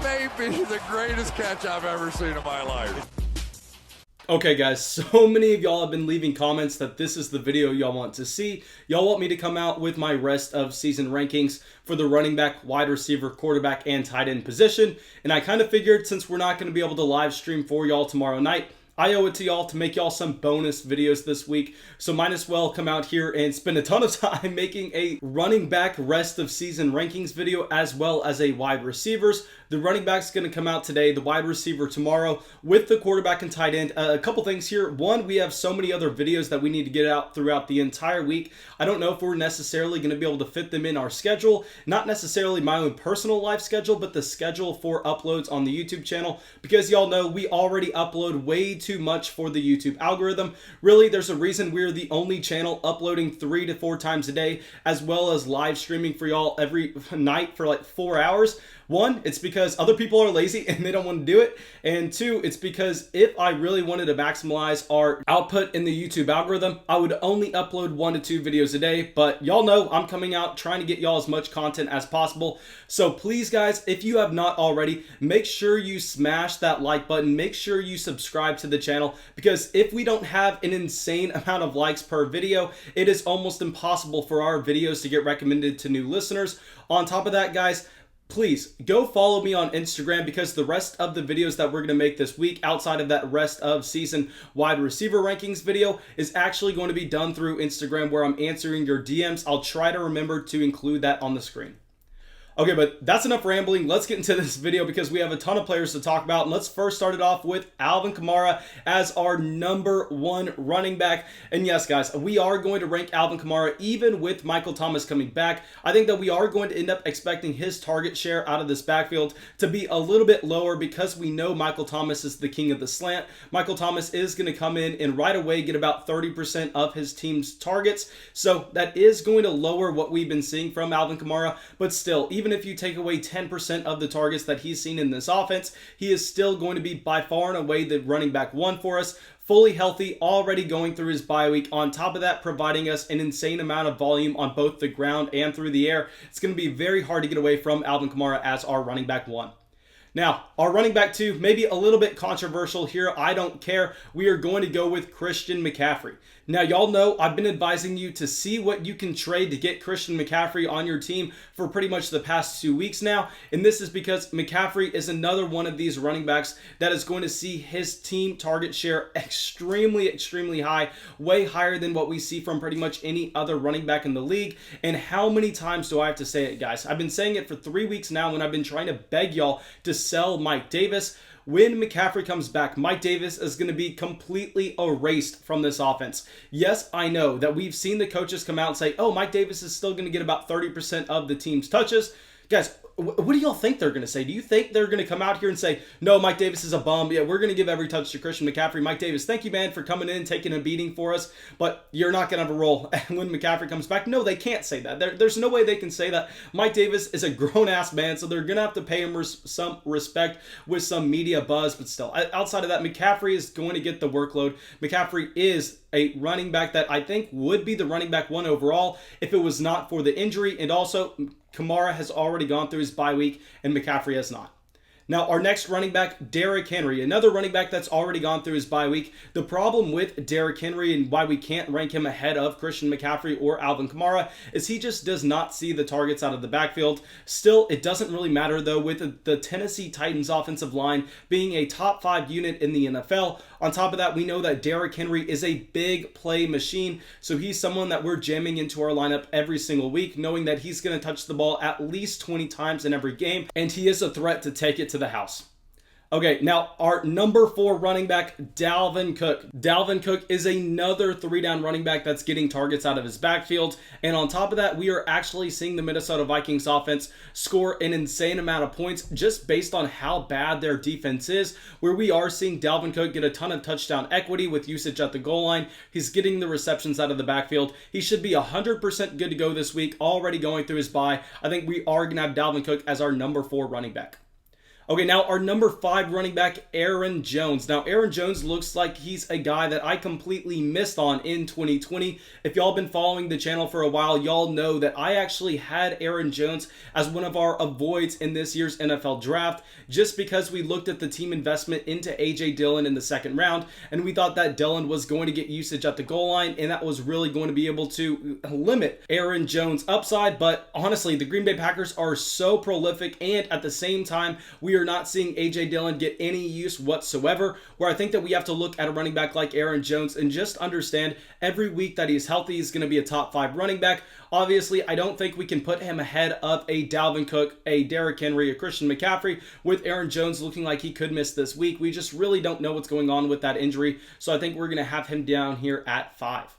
That may be the greatest catch I've ever seen in my life. Okay guys, so many of y'all have been leaving comments that this is the video y'all want to see. Y'all want me to come out with my rest of season rankings for the running back, wide receiver, quarterback, and tight end position. And I kind of figured since we're not going to be able to live stream for y'all tomorrow night, I owe it to y'all to make y'all some bonus videos this week. So might as well come out here and spend a ton of time making a running back rest of season rankings video as well as a wide receivers. The running back's going to come out today, the wide receiver tomorrow, with the quarterback and tight end. A couple things here. One, we have so many other videos that we need to get out throughout the entire week. I don't know if we're necessarily going to be able to fit them in our schedule. Not necessarily my own personal life schedule, but the schedule for uploads on the YouTube channel. Because y'all know we already upload way too much for the YouTube algorithm. Really, there's a reason we're the only channel uploading 3 to 4 times a day, as well as live streaming for y'all every night for like 4 hours. One, it's because other people are lazy and they don't want to do it. And two, it's because if I really wanted to maximize our output in the YouTube algorithm, I would only upload 1 to 2 videos a day. But y'all know I'm coming out trying to get y'all as much content as possible. So please guys, if you have not already, make sure you smash that like button. Make sure you subscribe to the channel, because if we don't have an insane amount of likes per video, it is almost impossible for our videos to get recommended to new listeners. On top of that, guys, please go follow me on Instagram, because the rest of the videos that we're going to make this week outside of that rest of season wide receiver rankings video is actually going to be done through Instagram, where I'm answering your DMs. I'll try to remember to include that on the screen. Okay, but that's enough rambling. Let's get into this video because we have a ton of players to talk about. And let's first start it off with Alvin Kamara as our #1 running back. And yes, guys, we are going to rank Alvin Kamara even with Michael Thomas coming back. I think that we are going to end up expecting his target share out of this backfield to be a little bit lower, because we know Michael Thomas is the king of the slant. Michael Thomas is going to come in and right away get about 30% of his team's targets. So that is going to lower what we've been seeing from Alvin Kamara. But still, even if you take away 10% of the targets that he's seen in this offense, he is still going to be by far and away the running back 1 for us. Fully healthy, already going through his bye week. On top of that, providing us an insane amount of volume on both the ground and through the air. It's going to be very hard to get away from Alvin Kamara as our running back 1. Now, our running back 2, maybe a little bit controversial here. I don't care. We are going to go with Christian McCaffrey. Now, y'all know I've been advising you to see what you can trade to get Christian McCaffrey on your team for pretty much the past 2 weeks now. And this is because McCaffrey is another one of these running backs that is going to see his team target share extremely, extremely high, way higher than what we see from pretty much any other running back in the league. And how many times do I have to say it, guys? I've been saying it for 3 weeks now when I've been trying to beg y'all to sell Mike Davis. When McCaffrey comes back, Mike Davis is going to be completely erased from this offense. Yes, I know that we've seen the coaches come out and say, oh, Mike Davis is still going to get about 30% of the team's touches. Guys, what do y'all think they're going to say? Do you think they're going to come out here and say, no, Mike Davis is a bum. Yeah, we're going to give every touch to Christian McCaffrey. Mike Davis, thank you, man, for coming in, taking a beating for us, but you're not going to have a role when McCaffrey comes back. No, they can't say that. There's no way they can say that. Mike Davis is a grown-ass man, so they're going to have to pay him some respect with some media buzz, but still, outside of that, McCaffrey is going to get the workload. McCaffrey is a running back that I think would be the running back 1 overall if it was not for the injury, and also Kamara has already gone through his bye week and McCaffrey has not. Now, our next running back, Derrick Henry, another running back that's already gone through his bye week. The problem with Derrick Henry and why we can't rank him ahead of Christian McCaffrey or Alvin Kamara is he just does not see the targets out of the backfield. Still, it doesn't really matter, though, with the Tennessee Titans offensive line being a top 5 unit in the NFL. On top of that, we know that Derrick Henry is a big play machine, so he's someone that we're jamming into our lineup every single week, knowing that he's going to touch the ball at least 20 times in every game, and he is a threat to take it to the house. Okay, now our #4 running back, Dalvin Cook. Dalvin Cook is another 3-down running back that's getting targets out of his backfield. And on top of that, we are actually seeing the Minnesota Vikings offense score an insane amount of points just based on how bad their defense is, where we are seeing Dalvin Cook get a ton of touchdown equity with usage at the goal line. He's getting the receptions out of the backfield. He should be 100% good to go this week, already going through his bye. I think we are going to have Dalvin Cook as our #4 running back. Okay, now our number 5 running back, Aaron Jones. Now, Aaron Jones looks like he's a guy that I completely missed on in 2020. If y'all been following the channel for a while, y'all know that I actually had Aaron Jones as one of our avoids in this year's NFL draft, just because we looked at the team investment into A.J. Dillon in the second round, and we thought that Dillon was going to get usage at the goal line, and that was really going to be able to limit Aaron Jones' upside. But honestly, the Green Bay Packers are so prolific, and at the same time, we are not seeing A.J. Dillon get any use whatsoever, where I think that we have to look at a running back like Aaron Jones and just understand every week that he's healthy, he's going to be a top 5 running back. Obviously, I don't think we can put him ahead of a Dalvin Cook, a Derrick Henry, a Christian McCaffrey, with Aaron Jones looking like he could miss this week. We just really don't know what's going on with that injury, so I think we're going to have him down here at 5.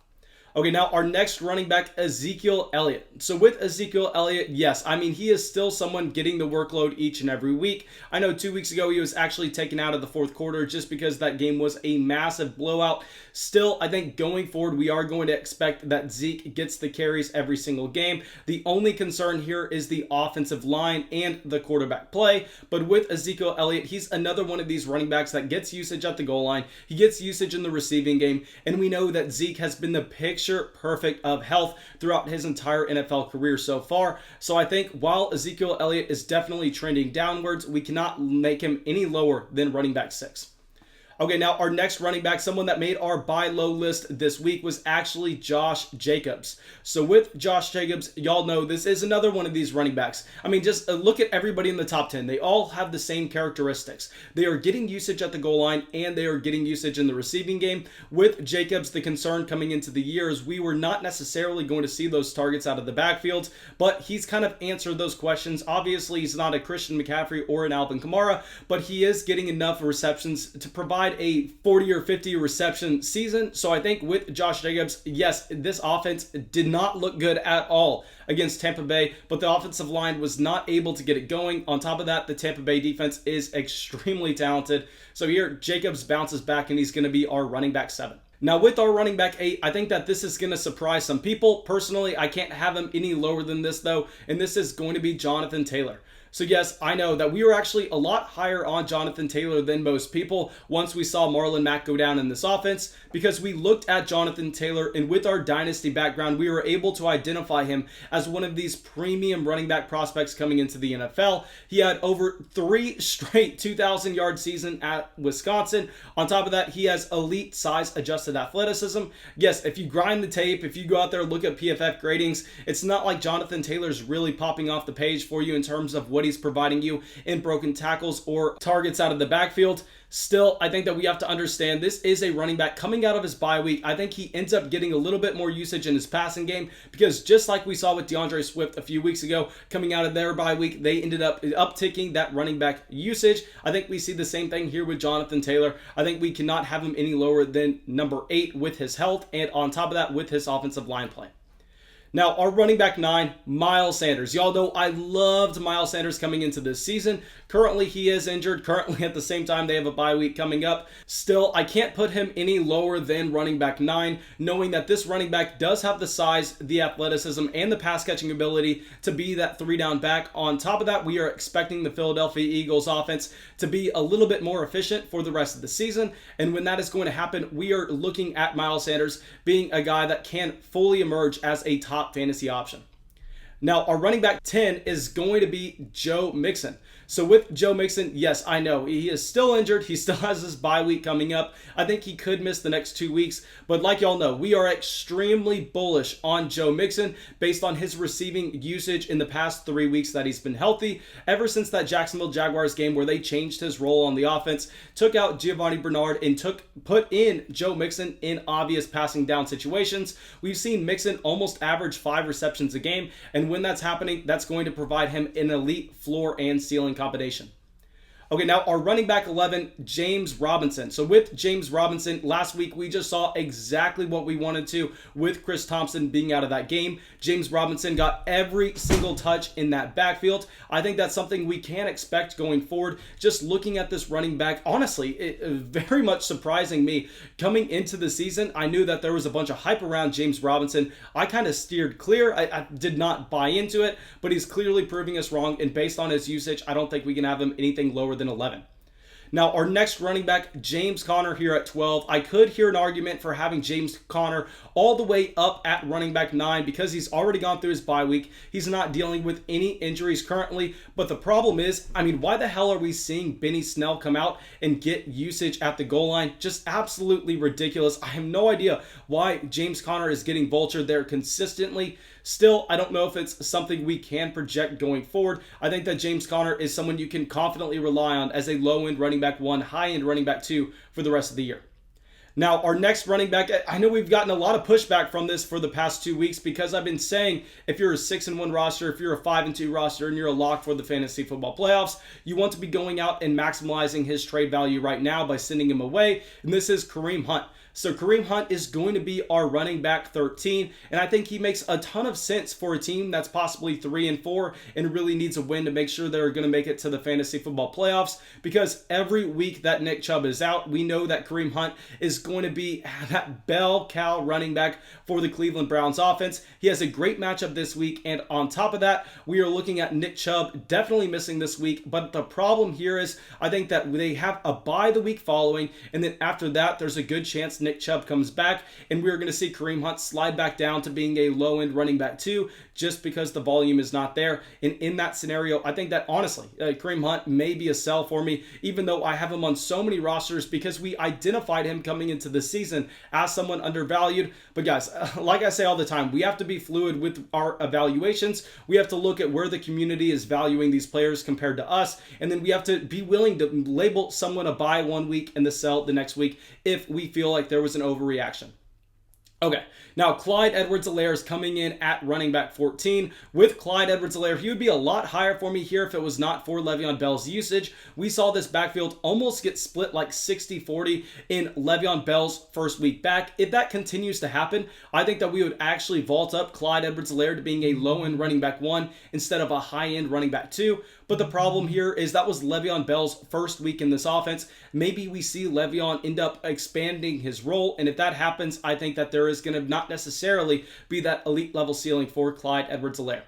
Okay, now our next running back, Ezekiel Elliott. So with Ezekiel Elliott, yes, I mean, he is still someone getting the workload each and every week. I know 2 weeks ago he was actually taken out of the fourth quarter just because that game was a massive blowout. Still, I think going forward, we are going to expect that Zeke gets the carries every single game. The only concern here is the offensive line and the quarterback play. But with Ezekiel Elliott, he's another one of these running backs that gets usage at the goal line. He gets usage in the receiving game. And we know that Zeke has been the picture perfect of health throughout his entire NFL career so far. So I think while Ezekiel Elliott is definitely trending downwards, we cannot make him any lower than running back 6. Okay, now our next running back, someone that made our buy low list this week, was actually Josh Jacobs. So with Josh Jacobs, y'all know this is another one of these running backs. I mean, just look at everybody in the top 10. They all have the same characteristics. They are getting usage at the goal line, and they are getting usage in the receiving game. With Jacobs, the concern coming into the year is we were not necessarily going to see those targets out of the backfield, but he's kind of answered those questions. Obviously, he's not a Christian McCaffrey or an Alvin Kamara, but he is getting enough receptions to provide a 40 or 50 reception season. So I think with Josh Jacobs, yes, this offense did not look good at all against Tampa Bay, but the offensive line was not able to get it going. On top of that, the Tampa Bay defense is extremely talented. So here, Jacobs bounces back, and he's going to be our running back 7. Now with our running back 8, I think that this is going to surprise some people. Personally, I can't have him any lower than this though, and this is going to be Jonathan Taylor. So yes, I know that we were actually a lot higher on Jonathan Taylor than most people once we saw Marlon Mack go down in this offense, because we looked at Jonathan Taylor, and with our dynasty background, we were able to identify him as one of these premium running back prospects coming into the NFL. He had over 3 straight 2,000-yard season at Wisconsin. On top of that, he has elite size adjusted athleticism. Yes, if you grind the tape, if you go out there and look at PFF gradings, it's not like Jonathan Taylor's really popping off the page for you in terms of what he's providing you in broken tackles or targets out of the backfield. Still, I think that we have to understand this is a running back coming out of his bye week. I think he ends up getting a little bit more usage in his passing game, because just like we saw with Deandre Swift a few weeks ago, coming out of their bye week, they ended up upticking that running back usage. I think we see the same thing here with Jonathan Taylor. I think we cannot have him any lower than number 8 with his health, and on top of that, with his offensive line play. Now, our running back 9, Miles Sanders. Y'all know I loved Miles Sanders coming into this season. Currently, he is injured. Currently, at the same time, they have a bye week coming up. Still, I can't put him any lower than running back 9, knowing that this running back does have the size, the athleticism, and the pass-catching ability to be that 3-down back. On top of that, we are expecting the Philadelphia Eagles offense to be a little bit more efficient for the rest of the season. And when that is going to happen, we are looking at Miles Sanders being a guy that can fully emerge as a top fantasy option. Now, our running back 10 is going to be Joe Mixon. So with Joe Mixon, yes, I know he is still injured. He still has this bye week coming up. I think he could miss the next 2 weeks. But like y'all know, we are extremely bullish on Joe Mixon based on his receiving usage in the past 3 weeks that he's been healthy. Ever since that Jacksonville Jaguars game where they changed his role on the offense, took out Giovanni Bernard, and put in Joe Mixon in obvious passing down situations, we've seen Mixon almost average 5 receptions a game. And when that's happening, that's going to provide him an elite floor and ceiling combination. Okay, now our running back 11, James Robinson. So with James Robinson, last week we just saw exactly what we wanted to with Chris Thompson being out of that game. James Robinson got every single touch in that backfield. I think that's something we can expect going forward. Just looking at this running back, honestly, it very much surprising me. Coming into the season, I knew that there was a bunch of hype around James Robinson. I kind of steered clear. I did not buy into it, but he's clearly proving us wrong. And based on his usage, I don't think we can have him anything lower than 11. Now, our next running back, James Conner here at 12. I could hear an argument for having James Conner all the way up at running back 9 because he's already gone through his bye week. He's not dealing with any injuries currently. But the problem is, why the hell are we seeing Benny Snell come out and get usage at the goal line? Just absolutely ridiculous. I have no idea why James Conner is getting vultured there consistently. Still, I don't know if it's something we can project going forward. I think that James Conner is someone you can confidently rely on as a low-end running back 1, high-end running back 2 for the rest of the year. Now, our next running back, I know we've gotten a lot of pushback from this for the past 2 weeks because I've been saying if you're a 6-1 roster, if you're a 5-2 roster, and you're a lock for the fantasy football playoffs, you want to be going out and maximizing his trade value right now by sending him away, and this is Kareem Hunt. So Kareem Hunt is going to be our running back 13, and I think he makes a ton of sense for a team that's possibly 3-4 and really needs a win to make sure they're going to make it to the fantasy football playoffs, because every week that Nick Chubb is out, we know that Kareem Hunt is going to be that bell cow running back for the Cleveland Browns offense. He has a great matchup this week, and on top of that, we are looking at Nick Chubb definitely missing this week, but the problem here is I think that they have a bye the week following, and then after that, there's a good chance Nick Chubb comes back, and we're going to see Kareem Hunt slide back down to being a low-end running back 2 just because the volume is not there. And in that scenario, I think that honestly, Kareem Hunt may be a sell for me, even though I have him on so many rosters because we identified him coming into the season as someone undervalued. But guys, like I say all the time, we have to be fluid with our evaluations. We have to look at where the community is valuing these players compared to us, and then we have to be willing to label someone a buy 1 week and the sell the next week if we feel like there was an overreaction. Okay, now Clyde Edwards-Helaire is coming in at running back 14. With Clyde Edwards-Helaire, he would be a lot higher for me here if it was not for Le'Veon Bell's usage. We saw this backfield almost get split like 60-40 in Le'Veon Bell's first week back. If that continues to happen, I think that we would actually vault up Clyde Edwards-Helaire to being a low-end running back 1 instead of a high-end running back 2. But the problem here is that was Le'Veon Bell's first week in this offense. Maybe we see Le'Veon end up expanding his role, and if that happens, I think that there is going to not necessarily be that elite level ceiling for Clyde Edwards-Helaire.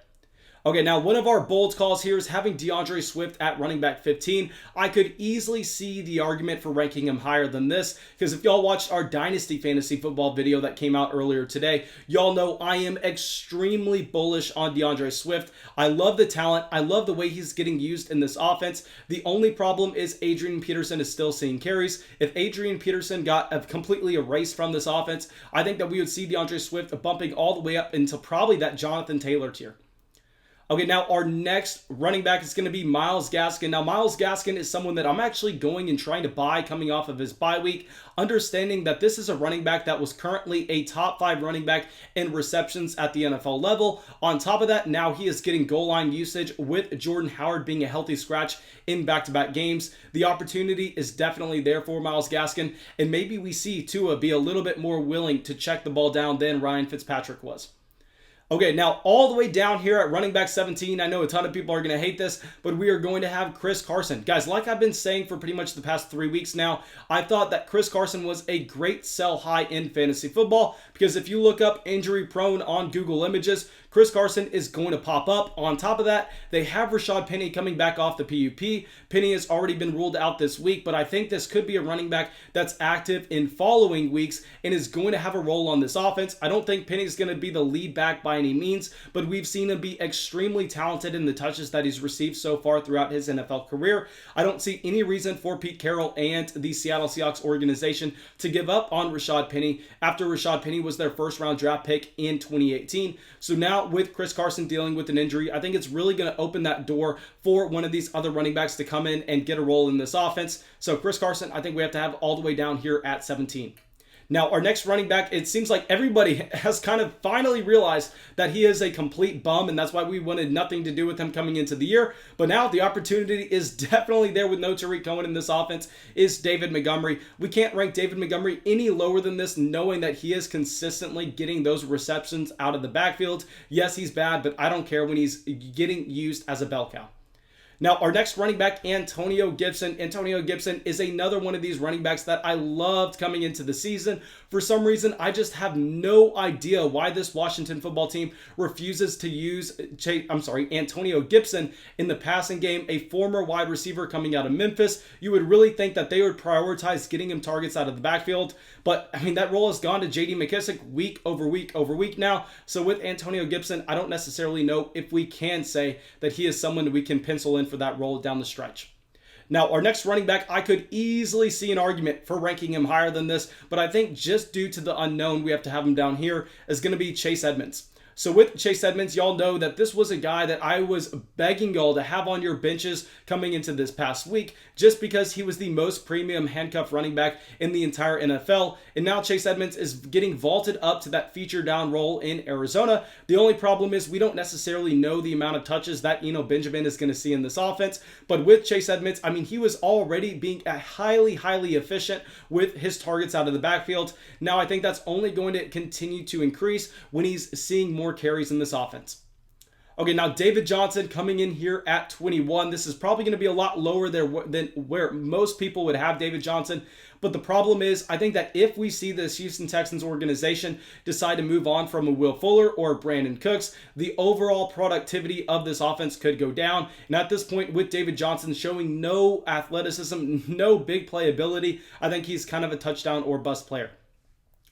Okay, now one of our bold calls here is having Deandre Swift at running back 15. I could easily see the argument for ranking him higher than this, because if y'all watched our Dynasty Fantasy Football video that came out earlier today, y'all know I am extremely bullish on Deandre Swift. I love the talent. I love the way he's getting used in this offense. The only problem is Adrian Peterson is still seeing carries. If Adrian Peterson got completely erased from this offense, I think that we would see Deandre Swift bumping all the way up into probably that Jonathan Taylor tier. Okay, now our next running back is going to be Myles Gaskin. Now, Myles Gaskin is someone that I'm actually going and trying to buy coming off of his bye week, understanding that this is a running back that was currently a top 5 running back in receptions at the NFL level. On top of that, now he is getting goal line usage with Jordan Howard being a healthy scratch in back-to-back games. The opportunity is definitely there for Myles Gaskin, and maybe we see Tua be a little bit more willing to check the ball down than Ryan Fitzpatrick was. Okay, now all the way down here at running back 17, I know a ton of people are going to hate this, but we are going to have Chris Carson. Guys, like I've been saying for pretty much the past 3 weeks now, I thought that Chris Carson was a great sell high in fantasy football, because if you look up injury prone on Google Images, Chris Carson is going to pop up. On top of that, they have Rashad Penny coming back off the PUP. Penny has already been ruled out this week, but I think this could be a running back that's active in following weeks and is going to have a role on this offense. I don't think Penny is going to be the lead back by any means, but we've seen him be extremely talented in the touches that he's received so far throughout his NFL career. I don't see any reason for Pete Carroll and the Seattle Seahawks organization to give up on Rashad Penny after Rashad Penny was their first-round draft pick in 2018. So now with Chris Carson dealing with an injury, I think it's really going to open that door for one of these other running backs to come in and get a role in this offense. So Chris Carson, I think we have to have all the way down here at 17. Now, our next running back, it seems like everybody has kind of finally realized that he is a complete bum, and that's why we wanted nothing to do with him coming into the year. But now the opportunity is definitely there with no Tariq Cohen in this offense, is David Montgomery. We can't rank David Montgomery any lower than this, knowing that he is consistently getting those receptions out of the backfield. Yes, he's bad, but I don't care when he's getting used as a bell cow. Now, our next running back, Antonio Gibson. Antonio Gibson is another one of these running backs that I loved coming into the season. For some reason, I just have no idea why this Washington football team refuses to use Antonio Gibson in the passing game, a former wide receiver coming out of Memphis. You would really think that they would prioritize getting him targets out of the backfield. But, I mean, that role has gone to J.D. McKissic week over week over week now. So with Antonio Gibson, I don't necessarily know if we can say that he is someone we can pencil in for that role down the stretch. Now, our next running back, I could easily see an argument for ranking him higher than this, but I think just due to the unknown, we have to have him down here, is going to be Chase Edmonds. So with Chase Edmonds, y'all know that this was a guy that I was begging y'all to have on your benches coming into this past week, just because he was the most premium handcuff running back in the entire NFL. And now Chase Edmonds is getting vaulted up to that feature down role in Arizona. The only problem is we don't necessarily know the amount of touches that Benjamin is going to see in this offense. But with Chase Edmonds, I mean, he was already being highly efficient with his targets out of the backfield. Now I think that's only going to continue to increase when he's seeing more carries in this offense. Okay, now David Johnson coming in here at 21. This is probably going to be a lot lower there than where most people would have David Johnson. But the problem is, I think that if we see this Houston Texans organization decide to move on from a Will Fuller or Brandon Cooks, the overall productivity of this offense could go down. And at this point, with David Johnson showing no athleticism, no big playability, I think he's kind of a touchdown or bust player.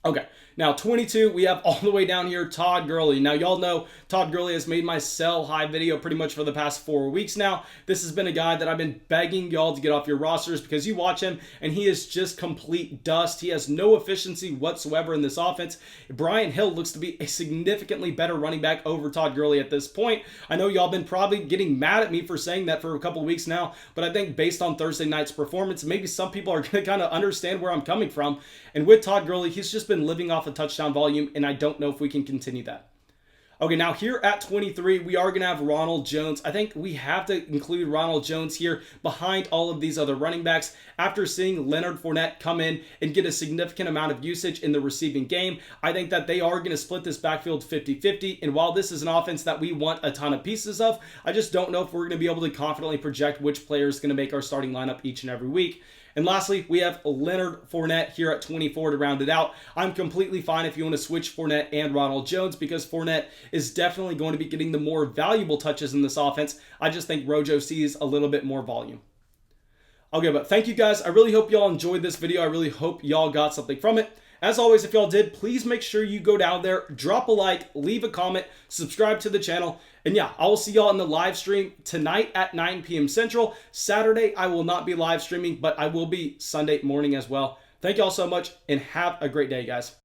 Okay, now 22, we have all the way down here, Todd Gurley. Now, y'all know Todd Gurley has made my sell high video pretty much for the past 4 weeks now. This has been a guy that I've been begging y'all to get off your rosters because you watch him and he is just complete dust. He has no efficiency whatsoever in this offense. Brian Hill looks to be a significantly better running back over Todd Gurley at this point. I know y'all been probably getting mad at me for saying that for a couple of weeks now, but I think based on Thursday night's performance, maybe some people are going to kind of understand where I'm coming from. And with Todd Gurley, he's just been living off a touchdown volume, and I don't know if we can continue that. Okay, now here at 23, we are going to have Ronald Jones. I think we have to include Ronald Jones here behind all of these other running backs after seeing Leonard Fournette come in and get a significant amount of usage in the receiving game. I think that they are going to split this backfield 50-50, and while this is an offense that we want a ton of pieces of, I just don't know if we're going to be able to confidently project which player is going to make our starting lineup each and every week. And lastly, we have Leonard Fournette here at 24 to round it out. I'm completely fine if you want to switch Fournette and Ronald Jones because Fournette is definitely going to be getting the more valuable touches in this offense. I just think Rojo sees a little bit more volume. Okay, but thank you guys. I really hope y'all enjoyed this video. I really hope y'all got something from it. As always, if y'all did, please make sure you go down there, drop a like, leave a comment, subscribe to the channel. And yeah, I will see y'all in the live stream tonight at 9 p.m. Central. Saturday, I will not be live streaming, but I will be Sunday morning as well. Thank y'all so much and have a great day, guys.